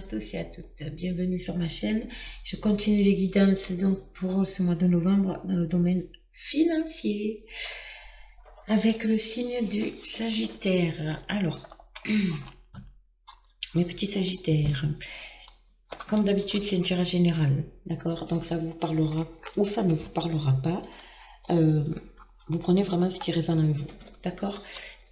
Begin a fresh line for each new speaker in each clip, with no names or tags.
tous et à toutes, bienvenue sur ma chaîne. Je continue les guidances donc pour ce mois de novembre dans le domaine financier avec le signe du Sagittaire. Alors, mes petits Sagittaires, comme d'habitude c'est un tirage général, d'accord? Donc ça vous parlera ou ça ne vous parlera pas. Vous prenez vraiment ce qui résonne en vous, d'accord?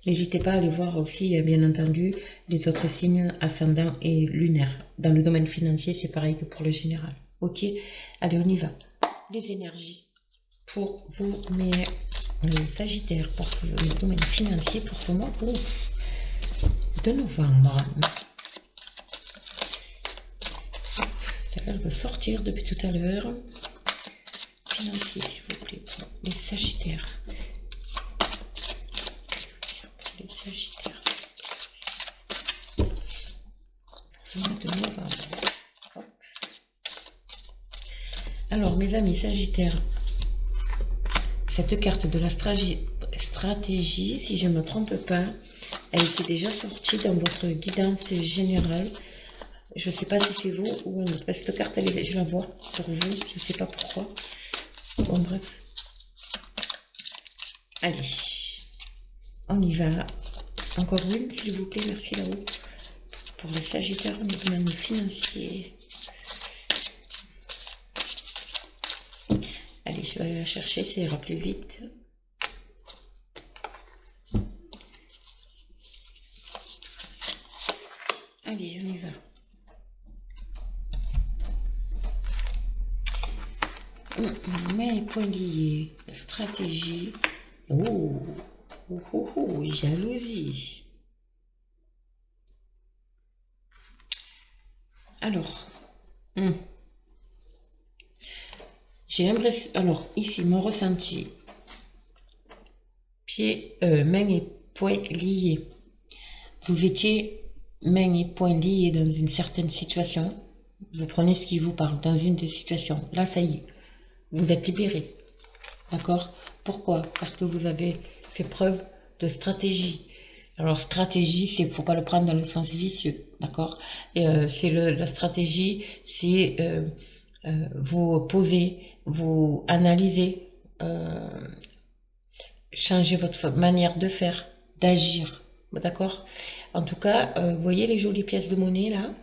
N'hésitez pas à aller voir aussi, bien entendu, les autres signes ascendants et lunaires. Dans le domaine financier, c'est pareil que pour le général. Ok? Allez, on y va. Les énergies pour vous, mes Sagittaires, pour le domaine financier, pour ce mois de novembre. Ça va sortir depuis tout à l'heure. Financier, s'il vous plaît, pour les Sagittaires. Sagittaire. Ce mois de novembre. Hop. Alors, mes amis Sagittaires, cette carte de la stratégie, si je ne me trompe pas, elle était déjà sortie dans votre guidance générale. Je ne sais pas si c'est vous ou un autre. Parce que cette carte, je la vois pour vous. Je ne sais pas pourquoi. Bon, bref. Allez. On y va. Encore une, s'il vous plaît, merci là-haut. Pour les Sagittaires au domaine financier. Allez, je vais aller la chercher, ça ira plus vite. Allez, on y va. Mais point lié, stratégie. Oh, jalousie. Alors, j'ai l'impression, alors ici, mon ressenti, pieds, mains et poings liés. Vous étiez mains et poings liés dans une certaine situation. Vous prenez ce qui vous parle dans une des situations. Là, ça y est, vous êtes libéré. D'accord? Pourquoi? Parce que vous avez fait preuve de stratégie. Alors, stratégie, c'est, faut pas le prendre dans le sens vicieux, d'accord? C'est la stratégie, c'est vous poser, vous analyser, changer votre manière de faire, d'agir, d'accord? En tout cas, vous voyez les jolies pièces de monnaie là,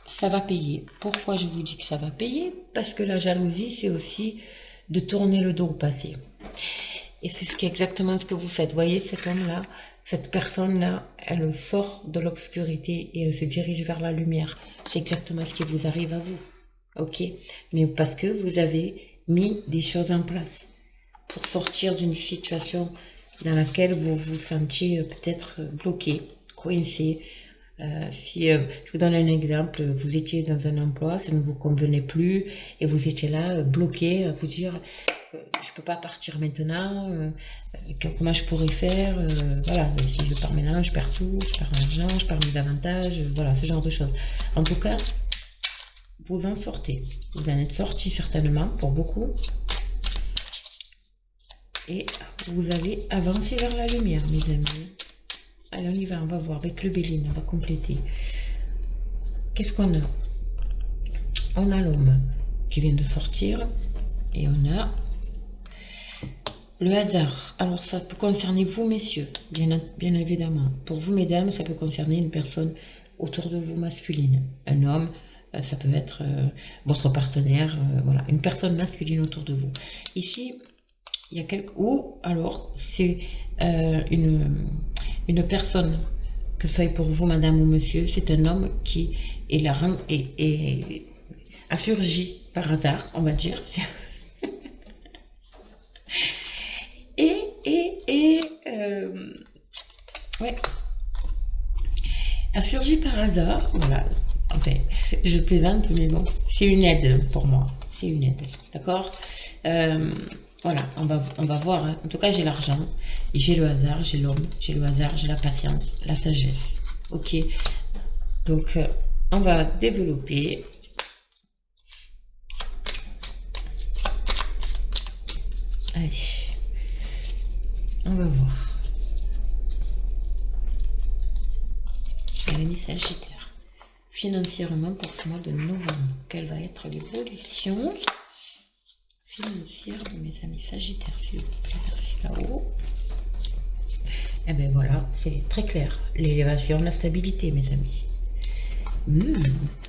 ça va payer. Pourquoi je vous dis que ça va payer? Parce que la jalousie, c'est aussi de tourner le dos au passé. Et c'est exactement ce que vous faites. Vous voyez, cet homme-là, cette personne-là, elle sort de l'obscurité et elle se dirige vers la lumière. C'est exactement ce qui vous arrive à vous. Ok? Mais parce que vous avez mis des choses en place pour sortir d'une situation dans laquelle vous vous sentiez peut-être bloqué, coincé. Je vous donne un exemple, vous étiez dans un emploi, ça ne vous convenait plus et vous étiez là bloqué à vous dire je peux pas partir maintenant, comment je pourrais faire, voilà, si je pars maintenant, je perds tout, je perds l'argent, je perds mes avantages, voilà, ce genre de choses. En tout cas, vous en sortez. Vous en êtes sorti certainement pour beaucoup. Et vous allez avancer vers la lumière, mes amis. Allez, on y va, on va voir avec le Béline, on va compléter. Qu'est-ce qu'on a? On a l'homme qui vient de sortir et on a le hasard. Alors, ça peut concerner vous, messieurs, bien évidemment. Pour vous, mesdames, ça peut concerner une personne autour de vous masculine. Un homme, ça peut être votre partenaire, voilà, une personne masculine autour de vous. Ici, il y a ou alors c'est une personne, que ce soit pour vous, madame ou monsieur, c'est un homme qui a surgi par hasard, on va dire. Ouais, a surgi par hasard, voilà. Enfin, je plaisante, mais bon, c'est une aide pour moi, c'est une aide, d'accord? Voilà, on va voir. Hein. En tout cas, j'ai l'argent, j'ai le hasard, j'ai l'homme, j'ai le hasard, j'ai la patience, la sagesse. Ok. Donc, on va développer. Allez, on va voir. mes amis Sagittaires. Financièrement pour ce mois de novembre, quelle va être l'évolution financière de mes amis Sagittaires, s'il vous plaît, merci là-haut. Et bien voilà, c'est très clair. L'élévation, la stabilité, mes amis.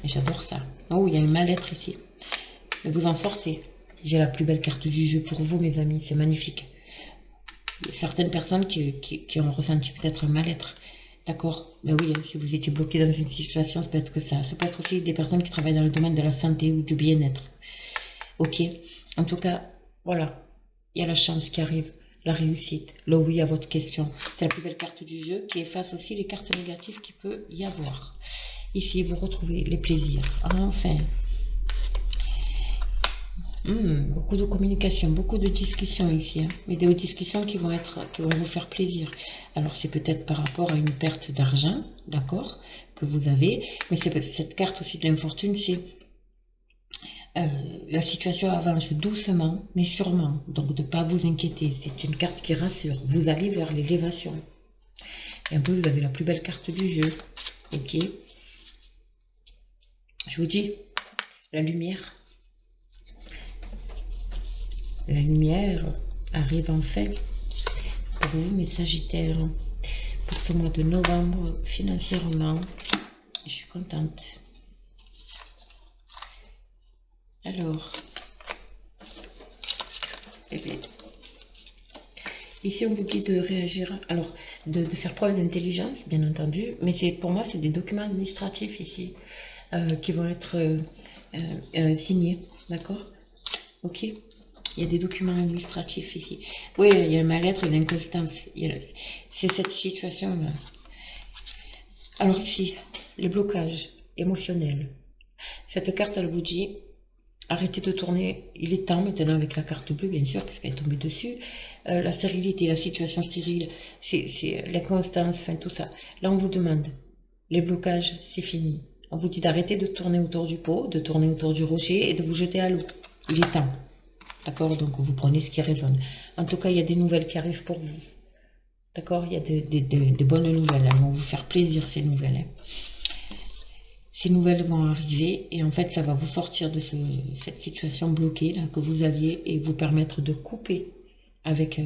J'adore ça. Oh, il y a un mal-être ici. Mais vous en sortez. J'ai la plus belle carte du jeu pour vous, mes amis. C'est magnifique. Il y a certaines personnes qui ont ressenti peut-être un mal-être. D'accord? Mais oui, si vous étiez bloqué dans une situation, ça peut être que ça. Ça peut être aussi des personnes qui travaillent dans le domaine de la santé ou du bien-être. Ok? En tout cas, voilà. Il y a la chance qui arrive. La réussite, le oui à votre question. C'est la plus belle carte du jeu qui efface aussi les cartes négatives qu'il peut y avoir. Ici, vous retrouvez les plaisirs. Enfin. Beaucoup de communication, beaucoup de discussions ici. Hein. Mais des discussions qui vont vous faire plaisir. Alors, c'est peut-être par rapport à une perte d'argent, d'accord, que vous avez. Mais cette carte aussi de l'infortune, c'est la situation avance doucement, mais sûrement. Donc, de ne pas vous inquiéter. C'est une carte qui rassure. Vous allez vers l'élévation. Et un peu, vous avez la plus belle carte du jeu. Ok. Je vous dis, la lumière. La lumière arrive enfin pour vous, mes Sagittaires. Pour ce mois de novembre, financièrement. Je suis contente. Alors, eh bien, ici on vous dit de réagir, alors de faire preuve d'intelligence, bien entendu, mais pour moi c'est des documents administratifs ici qui vont être signés, d'accord? Ok? Il y a des documents administratifs ici. Oui, il y a un mal-être et l'inconstance. C'est cette situation-là. Alors ici, les blocages émotionnels. Cette carte, elle vous dit, arrêtez de tourner, il est temps maintenant avec la carte bleue, bien sûr, parce qu'elle est tombée dessus. La stérilité, la situation stérile, c'est l'inconstance, enfin tout ça. Là, on vous demande, les blocages, c'est fini. On vous dit d'arrêter de tourner autour du pot, de tourner autour du rocher et de vous jeter à l'eau. Il est temps. D'accord? Donc, vous prenez ce qui résonne. En tout cas, il y a des nouvelles qui arrivent pour vous. D'accord? Il y a des bonnes nouvelles. Elles vont vous faire plaisir, ces nouvelles. Hein. Ces nouvelles vont arriver et en fait, ça va vous sortir de cette situation bloquée là, que vous aviez et vous permettre de couper avec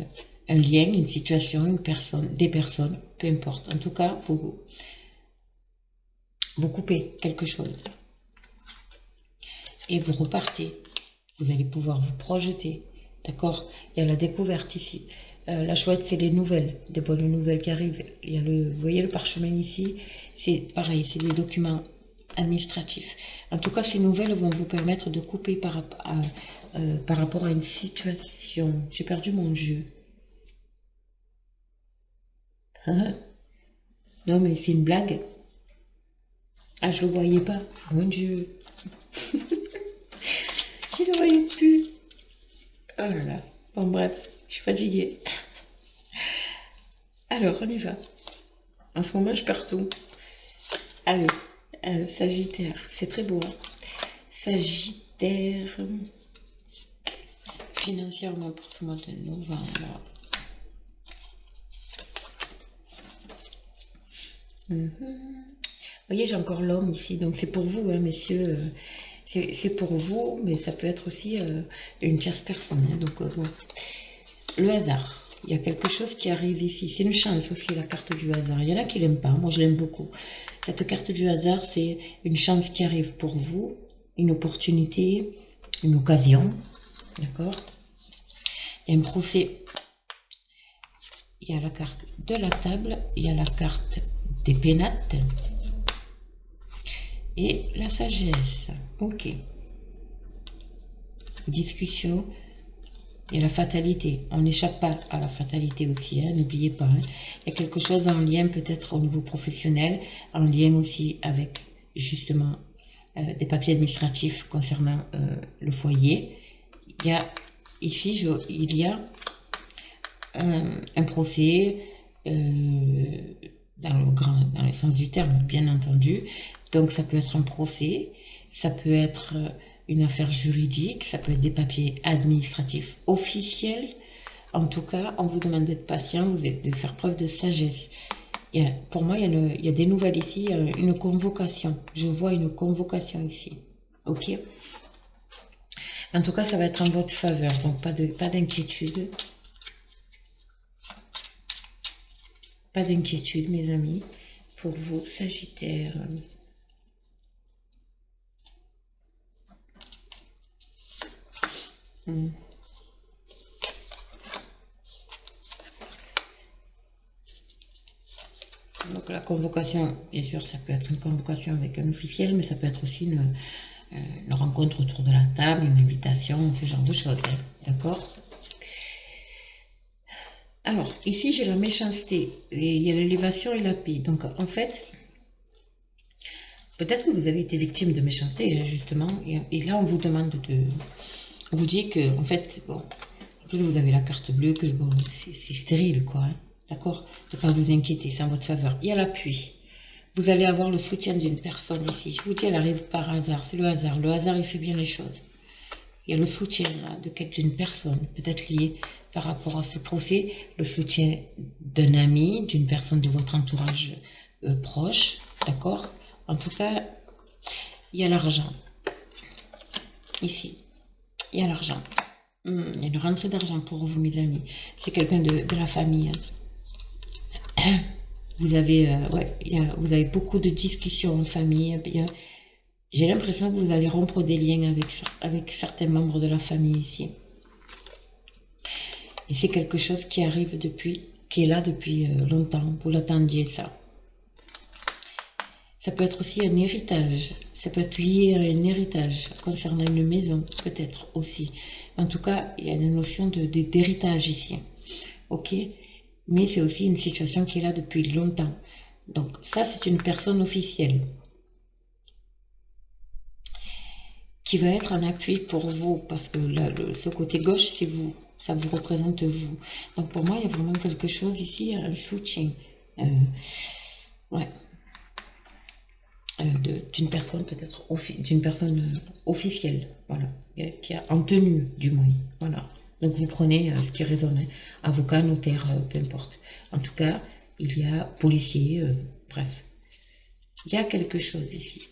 un lien, une situation, une personne, des personnes, peu importe. En tout cas, vous coupez quelque chose et vous repartez. Vous allez pouvoir vous projeter. D'accord? Il y a la découverte ici. La chouette, c'est les nouvelles, des bonnes nouvelles qui arrivent. Il y a vous voyez le parchemin ici? C'est pareil, c'est des documents administratifs. En tout cas, ces nouvelles vont vous permettre de couper par rapport à une situation. J'ai perdu mon jeu. Non, mais c'est une blague. Ah, je le voyais pas. Mon Dieu. Je ne le voyais plus. Oh là là. Bon, bref, je suis fatiguée. Alors, on y va. En ce moment, je perds tout. Allez, Sagittaire. C'est très beau. Hein. Sagittaire. Financièrement pour ce mois de novembre. Vous voyez, j'ai encore l'homme ici. Donc, c'est pour vous, hein, messieurs. C'est pour vous, mais ça peut être aussi une tierce personne. Hein, donc, bon. Le hasard. Il y a quelque chose qui arrive ici. C'est une chance aussi, la carte du hasard. Il y en a qui l'aiment pas. Moi, je l'aime beaucoup. Cette carte du hasard, c'est une chance qui arrive pour vous. Une opportunité, une occasion. D'accord? Il y a un procès. Il y a la carte de la table. Il y a la carte des pénates. Et la sagesse. Ok. Discussion. Et la fatalité, on n'échappe pas à la fatalité aussi, hein, n'oubliez pas. Hein. Il y a quelque chose en lien peut-être au niveau professionnel, en lien aussi avec justement des papiers administratifs concernant le foyer. Il y a ici, il y a un procès dans le sens du terme, bien entendu. Donc ça peut être un procès, ça peut être une affaire juridique, ça peut être des papiers administratifs officiels. En tout cas, on vous demande d'être patient, de faire preuve de sagesse. Pour moi, il y a des nouvelles ici, une convocation. Je vois une convocation ici. Ok? En tout cas, ça va être en votre faveur, donc pas d'inquiétude. Pas d'inquiétude, mes amis, pour vous, Sagittaire. Donc la convocation, bien sûr, ça peut être une convocation avec un officiel, mais ça peut être aussi une rencontre autour de la table, une invitation, ce genre de choses. Hein. D'accord? Alors, ici, j'ai la méchanceté. Et il y a l'élévation et la paix. Donc, en fait, peut-être que vous avez été victime de méchanceté, justement. Et là, on vous demande de... On vous dit que, en fait, bon, en plus, vous avez la carte bleue, que bon, c'est stérile, quoi. Hein. D'accord? Ne pas vous inquiéter, c'est en votre faveur. Il y a l'appui. Vous allez avoir le soutien d'une personne ici. Je vous dis, elle arrive par hasard. C'est le hasard. Le hasard, il fait bien les choses. Il y a le soutien d'une personne, peut-être lié par rapport à ce procès, le soutien d'un ami, d'une personne de votre entourage proche, d'accord? En tout cas, il y a l'argent. Ici, il y a l'argent. Il y a une rentrée d'argent pour vous, mes amis. C'est quelqu'un de la famille. Hein. Vous avez, vous avez beaucoup de discussions en famille. J'ai l'impression que vous allez rompre des liens avec certains membres de la famille ici. Et c'est quelque chose qui arrive qui est là depuis longtemps. Vous l'attendiez, ça. Ça peut être aussi un héritage. Ça peut être lié à un héritage concernant une maison, peut-être aussi. En tout cas, il y a une notion d'héritage ici. Ok? Mais c'est aussi une situation qui est là depuis longtemps. Donc ça, c'est une personne officielle qui va être un appui pour vous, parce que là, ce côté gauche, c'est vous, ça vous représente vous. Donc pour moi, il y a vraiment quelque chose ici, un soutien, ouais, d'une personne peut-être, d'une personne officielle, voilà, qui a en tenue du moins, voilà. Donc vous prenez ce qui résonne, hein. Avocat, notaire, peu importe. En tout cas, il y a policier, bref, il y a quelque chose ici.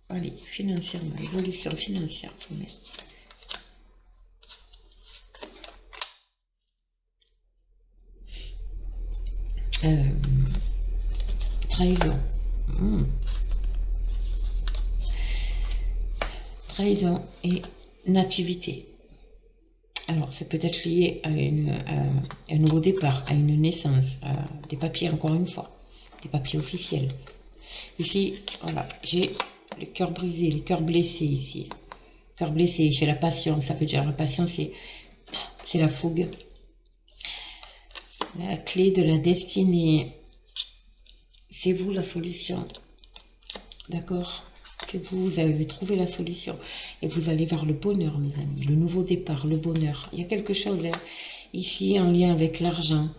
Allez, financièrement, évolution financière. Trahison. Trahison et nativité. Alors, c'est peut-être lié à un nouveau départ, à une naissance, à des papiers, encore une fois, des papiers officiels. Ici, voilà, j'ai le cœur brisé, le cœur blessé ici. Cœur blessé, j'ai la passion, ça veut dire la passion, c'est la fougue. La clé de la destinée, c'est vous la solution. D'accord? C'est vous, vous avez trouvé la solution. Et vous allez vers le bonheur, mes amis. Le nouveau départ, le bonheur. Il y a quelque chose hein, ici en lien avec l'argent.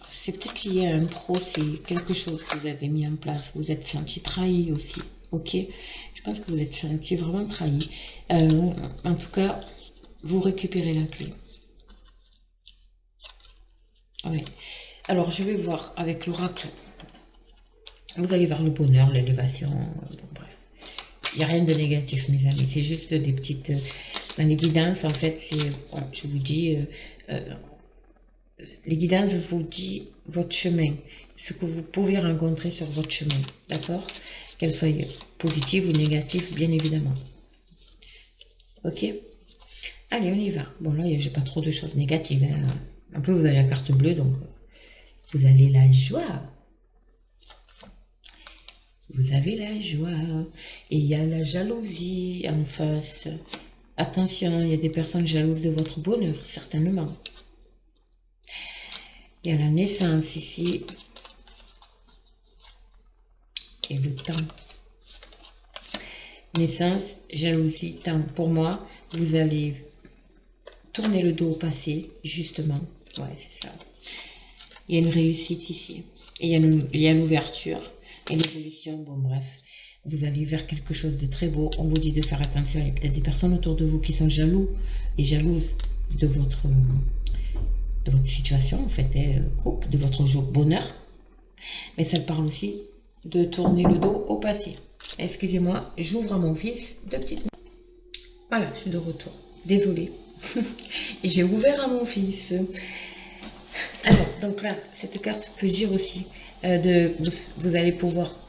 C'est peut-être lié à un procès, quelque chose que vous avez mis en place. Vous êtes senti trahi aussi. Ok? Je pense que vous êtes senti vraiment trahi. En tout cas, vous récupérez la clé. Oui. Alors, je vais voir avec l'oracle. Vous allez vers le bonheur, l'élévation. Bon, bref. Il n'y a rien de négatif, mes amis. C'est juste des petites... Dans les guidances, en fait, c'est... Bon, je vous dis... les guidances vous disent votre chemin. Ce que vous pouvez rencontrer sur votre chemin. D'accord? Qu'elle soit positive ou négative, bien évidemment. Ok? Allez, on y va. Bon, là, j'ai pas trop de choses négatives. Hein. Un peu, vous avez la carte bleue, donc... Vous avez la joie. Vous avez la joie. Et il y a la jalousie en face. Attention, il y a des personnes jalouses de votre bonheur, certainement. Il y a la naissance ici. Et le temps. Naissance, jalousie, temps. Pour moi, vous allez tourner le dos au passé, justement. Ouais, c'est ça. Il y a une réussite ici. Et il y a l'ouverture et l'évolution, bon bref. vous allez vers quelque chose de très beau. On vous dit de faire attention. Il y a peut-être des personnes autour de vous qui sont jaloux et jalouses de votre situation, en fait, couple, de votre bonheur. Mais ça parle aussi de tourner le dos au passé. Excusez-moi, j'ouvre à mon fils deux petites mains. Voilà, je suis de retour. Désolée. Et j'ai ouvert à mon fils. Alors, donc là, cette carte peut dire aussi vous allez pouvoir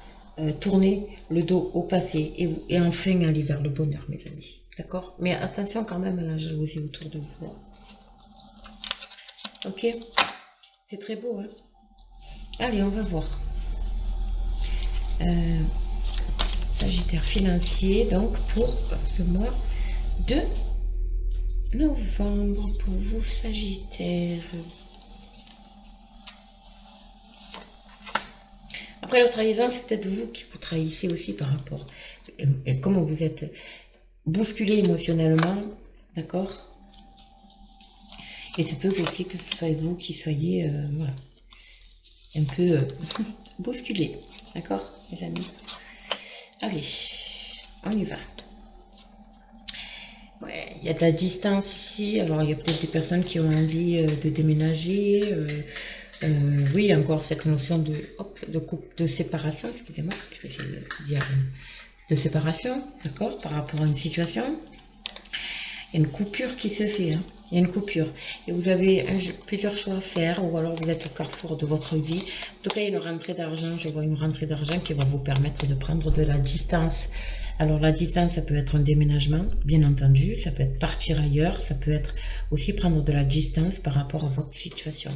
tourner le dos au passé et enfin aller vers le bonheur, mes amis. D'accord? Mais attention quand même à la jalousie autour de vous. Ok? C'est très beau, hein? Allez, on va voir. Sagittaire financier, donc pour ce mois de novembre, pour vous, Sagittaire. Après la trahison, c'est peut-être vous qui vous trahissez aussi par rapport et comment vous êtes bousculé émotionnellement, d'accord? Et c'est peut aussi que ce soit vous qui soyez voilà, un peu bousculé, d'accord, les amis? Allez, on y va. Ouais, il y a de la distance ici, alors il y a peut-être des personnes qui ont envie de déménager. Oui, encore cette notion de séparation, excusez-moi, je vais essayer de dire de séparation, d'accord, par rapport à une situation. Il y a une coupure qui se fait, hein. Il y a une coupure. Et vous avez plusieurs choix à faire, ou alors vous êtes au carrefour de votre vie. En tout cas, il y a une rentrée d'argent, je vois une rentrée d'argent qui va vous permettre de prendre de la distance. Alors la distance, ça peut être un déménagement, bien entendu, ça peut être partir ailleurs, ça peut être aussi prendre de la distance par rapport à votre situation.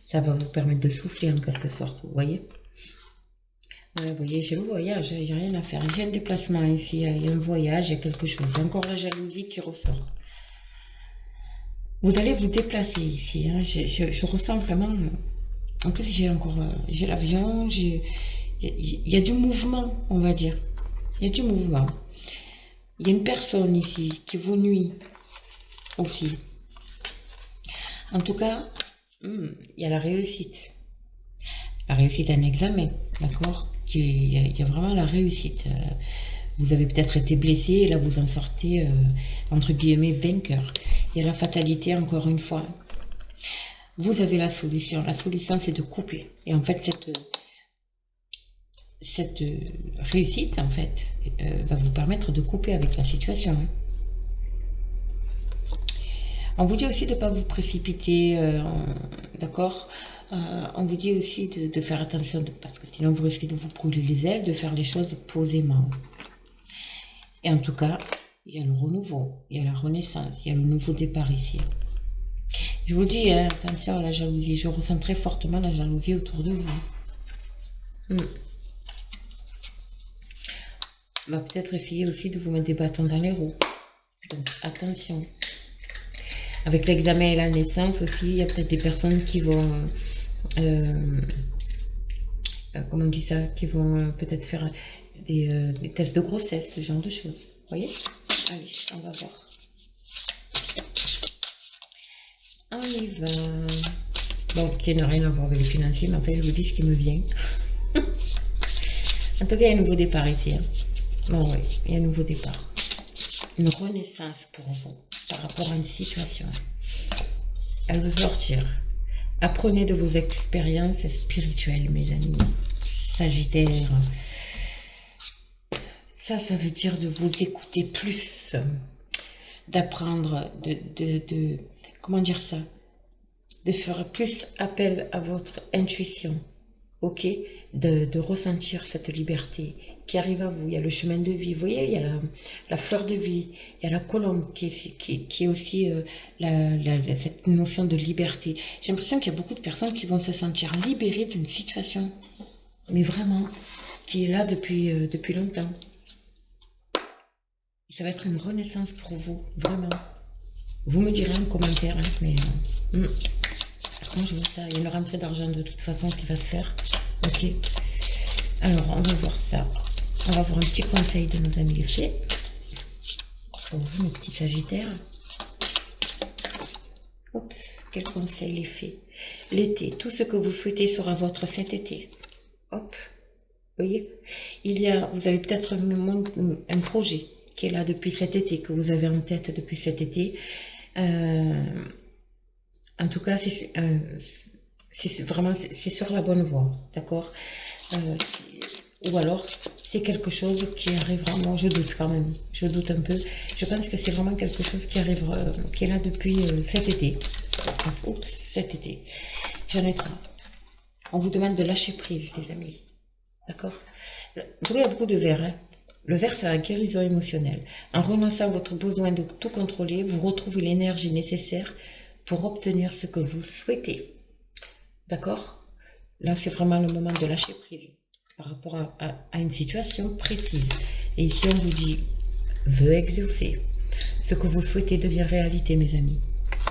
Ça va vous permettre de souffler en quelque sorte, vous voyez? Ouais, vous voyez, j'ai le voyage, il n'y a rien à faire. J'ai un déplacement ici, il y a un voyage, il y a quelque chose. Il y a encore la jalousie qui ressort. Vous allez vous déplacer ici, hein. Je ressens vraiment... En plus, j'ai l'avion, il y a du mouvement, on va dire. Il y a du mouvement. Il y a une personne ici qui vous nuit aussi. En tout cas, il y a la réussite. La réussite d'un examen, d'accord? Il y a vraiment la réussite. Vous avez peut-être été blessé et là vous en sortez, entre guillemets, vainqueur. Il y a la fatalité, encore une fois. Vous avez la solution. La solution, c'est de couper. Et en fait, cette réussite, en fait, va vous permettre de couper avec la situation. Hein. On vous dit aussi de ne pas vous précipiter, d'accord? On vous dit aussi de faire attention, parce que sinon vous risquez de vous brûler les ailes, de faire les choses posément. Et en tout cas, il y a le renouveau, il y a la renaissance, il y a le nouveau départ ici. Je vous dis, hein, attention à la jalousie. Je ressens très fortement la jalousie autour de vous. On va peut-être essayer aussi de vous mettre des bâtons dans les roues. Donc, attention. Avec l'examen et la naissance aussi, il y a peut-être des personnes qui vont... comment on dit ça? Qui vont peut-être faire des tests de grossesse, ce genre de choses. Vous voyez? Allez, on va voir. On y va. Bon, qui n'a rien à voir avec le financier, mais en fait, je vous dis ce qui me vient. En tout cas, il y a un nouveau départ ici. Hein. Bon, oui, il y a un nouveau départ. Une renaissance pour vous par rapport à une situation. Elle veut sortir. Apprenez de vos expériences spirituelles, mes amis. Sagittaire. Ça veut dire de vous écouter plus. D'apprendre, comment dire ça? De faire plus appel à votre intuition. Ok, de ressentir cette liberté qui arrive à vous. Il y a le chemin de vie, vous voyez, il y a la fleur de vie, il y a la colombe qui est aussi cette notion de liberté. J'ai l'impression qu'il y a beaucoup de personnes qui vont se sentir libérées d'une situation, mais vraiment, qui est là depuis longtemps. Ça va être une renaissance pour vous, vraiment. Vous me direz en commentaire, hein, mais... Quand je vois ça, il y a une rentrée d'argent de toute façon qui va se faire. Ok. Alors, on va voir ça. On va voir un petit conseil de nos amis les fées. Pour vous, mes petits sagittaires. Oups, quel conseil les fées? L'été, tout ce que vous souhaitez sera votre cet été. Hop. voyez, vous avez peut-être un projet qui est là depuis cet été, que vous avez en tête depuis cet été. En tout cas, c'est sur la bonne voie, d'accord. Ou alors, c'est quelque chose qui arrivera. Moi, je doute quand même. Je doute un peu. Je pense que c'est vraiment quelque chose qui arrivera, qui est là depuis cet été. Oups, cet été. J'en ai trois. On vous demande de lâcher prise, les amis. D'accord? Il y a beaucoup de verre. Hein. Le verre, c'est la guérison émotionnelle. En renonçant à votre besoin de tout contrôler, vous retrouvez l'énergie nécessaire pour obtenir ce que vous souhaitez. D'accord? Là, c'est vraiment le moment de lâcher prise par rapport à une situation précise. Et ici, on vous dit, veut exaucer. Ce que vous souhaitez devient réalité, mes amis.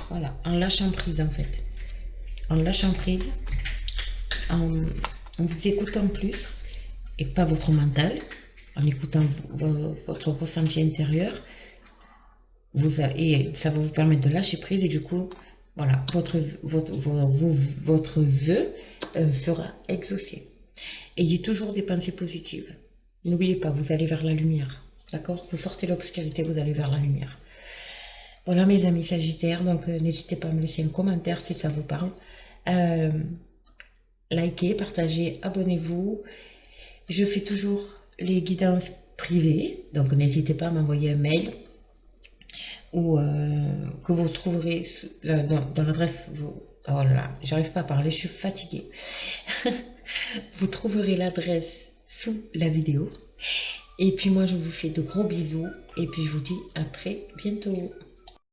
Voilà, en lâchant prise, en fait. En lâchant prise, en vous écoutant plus, et pas votre mental, en écoutant votre ressenti intérieur, et ça va vous permettre de lâcher prise, et du coup, voilà, votre vœu sera exaucé. Ayez toujours des pensées positives. N'oubliez pas, vous allez vers la lumière. D'accord? Vous sortez l'obscurité, vous allez vers la lumière. Voilà mes amis Sagittaires, donc n'hésitez pas à me laisser un commentaire si ça vous parle. Likez, partagez, abonnez-vous. Je fais toujours les guidances privées, donc n'hésitez pas à m'envoyer un mail ou que vous trouverez dans l'adresse. Oh là là, j'arrive pas à parler, je suis fatiguée. Vous trouverez l'adresse sous la vidéo. Et puis moi, je vous fais de gros bisous. Et puis je vous dis à très bientôt.